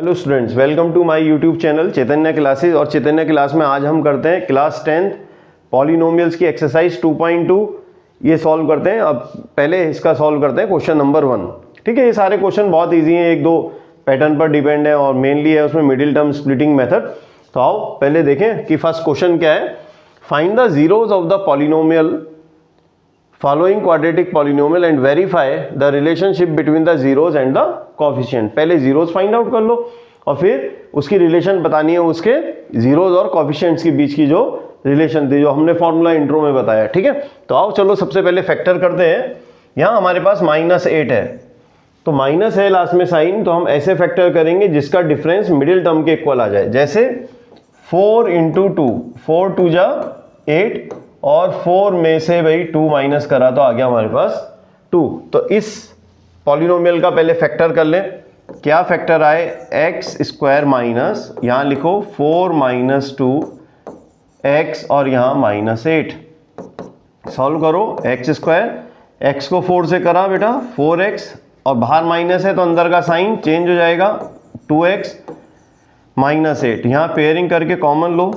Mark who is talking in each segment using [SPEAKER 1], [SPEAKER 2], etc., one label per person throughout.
[SPEAKER 1] Hello students, welcome to my YouTube channel Chaitanya classes. और Chaitanya class में आज हम करते हैं क्लास 10th पॉलिनोमियल्स की एक्सरसाइज 2.2। ये सॉल्व करते हैं। अब पहले इसका सॉल्व करते हैं क्वेश्चन नंबर 1। ठीक है, ये सारे क्वेश्चन बहुत ईजी हैं, एक दो पैटर्न पर डिपेंड है और मेनली है उसमें मिडिल टर्म स्प्लिटिंग मेथड। तो आओ पहले देखें कि फर्स्ट क्वेश्चन क्या है। Find the zeros of the polynomial following quadratic polynomial and verify the relationship between the zeros and the coefficient. पहले जीरोज फाइंड आउट कर लो और फिर उसकी रिलेशन बतानी है उसके जीरोज और कोफिशिएंट्स के बीच की जो रिलेशन थी, जो हमने फॉर्मूला इंट्रो में बताया। ठीक है, तो आओ चलो सबसे पहले फैक्टर करते हैं। यहाँ हमारे पास -8 है, तो माइनस है लास्ट में साइन, तो हम ऐसे फैक्टर करेंगे जिसका डिफरेंस मिडिल टर्म के इक्वल आ जाए। जैसे 4 × 2, 4 2 जा 8 और 4 में से भाई 2 माइनस करा तो आ गया हमारे पास 2। तो इस पॉलिनोमियल का पहले फैक्टर कर लें। क्या फैक्टर आए, x² माइनस, यहाँ लिखो 4 - 2 x और यहाँ -8। सॉल्व करो, x², x को 4 से करा बेटा 4x और बाहर माइनस है तो अंदर का साइन चेंज हो जाएगा 2x -8। यहाँ पेयरिंग करके कॉमन लो,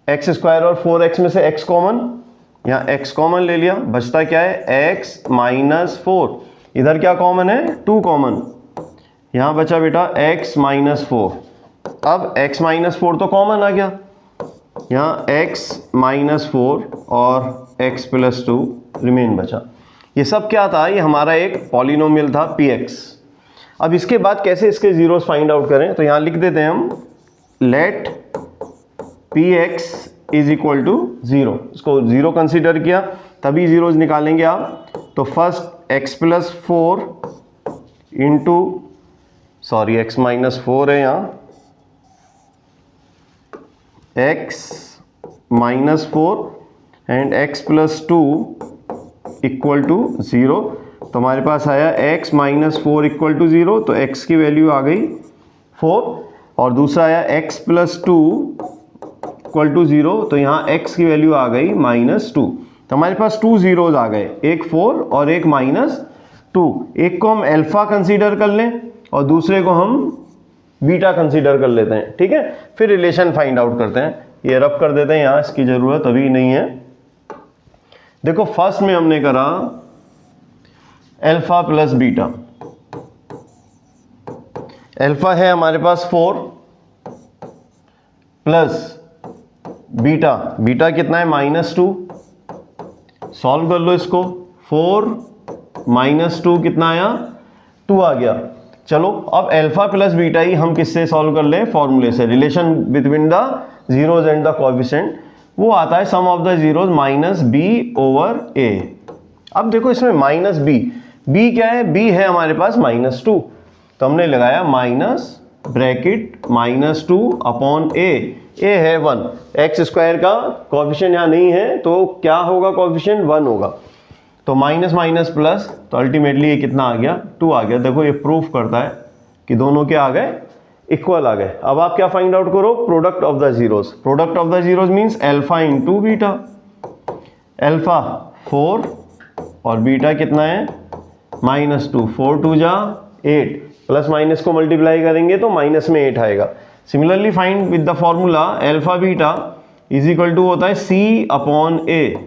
[SPEAKER 1] x² और 4x में से x कॉमन, यहाँ x कॉमन ले लिया, बचता क्या है x - 4। इधर क्या कॉमन है, 2 कॉमन, यहाँ बचा बेटा x - 4। अब x - 4 तो कॉमन आ गया, यहाँ x - 4 और x + 2 रिमेन बचा। ये सब क्या था, ये हमारा एक पॉलिनोमियल था px। अब इसके बाद कैसे इसके जीरोस फाइंड आउट करें, तो यहाँ लिख देते हैं हम लेट px = 0। इसको 0 कंसीडर किया तभी जीरोज निकालेंगे आप। तो first x + 4 into, sorry x - 4 है यहाँ, x - 4 एंड x + 2 = 0। तो हमारे पास आया x - 4 = 0, तो x की वैल्यू आ गई 4। और दूसरा आया x + 2 = 0, तो यहाँ x की वैल्यू आ गई -2। तो हमारे पास 2 जीरोज आ गए, एक 4 और एक -2। एक को हम अल्फा कंसीडर कर लें और दूसरे को हम बीटा कंसीडर कर लेते हैं। ठीक है, फिर रिलेशन फाइंड आउट करते हैं। ये रब कर देते हैं, यहाँ इसकी ज़रूरत अभी नहीं है। देखो फर्स्ट में हमने करा अल्फा + बीटा। अल्फा है हमारे पास 4 प्लस बीटा, बीटा कितना है -2। सॉल्व कर लो इसको, 4 - 2 कितना आया, 2 आ गया। चलो अब अल्फा + बीटा ही हम किससे सॉल्व कर ले, फॉर्मूले से, relation between the zeros and the coefficient. वो आता है सम ऑफ द जीरोज -b/a। अब देखो इसमें -b, b क्या है, b है हमारे पास -2, तो हमने लगाया -(-2/a). a है 1, x² का कोएफिशिएंट यहाँ नहीं है तो क्या होगा, कोएफिशिएंट 1 होगा। तो माइनस माइनस प्लस, तो अल्टीमेटली ये कितना आ गया, 2 आ गया। देखो ये प्रूफ करता है कि दोनों क्या आ गए, इक्वल आ गए। अब आप क्या फाइंड आउट करो, product of the zeros. Product of the zeros means alpha × beta. Alpha 4 और बीटा कितना है -2, 4 2 जा 8, प्लस माइनस को मल्टीप्लाई करेंगे तो माइनस में 8 आएगा। Similarly find with the formula alpha beta = होता है c/a,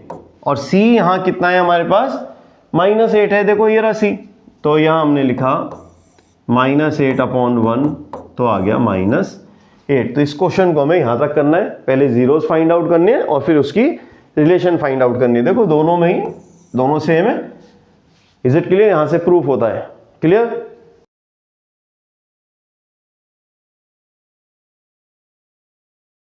[SPEAKER 1] और c यहाँ कितना है हमारे पास -8 है। देखो ये रहा c, तो यहाँ हमने लिखा -8/1, तो आ गया -8। तो इस क्वेश्चन को हमें यहाँ तक करना है। पहले जीरोस फाइंड आउट करने हैं और फिर उसकी रिलेशन फाइंड आउट करनी है। देखो दोनों में ही दोनों सेम है। इज इट क्लियर, यहाँ से प्रूफ होता है। क्लियर।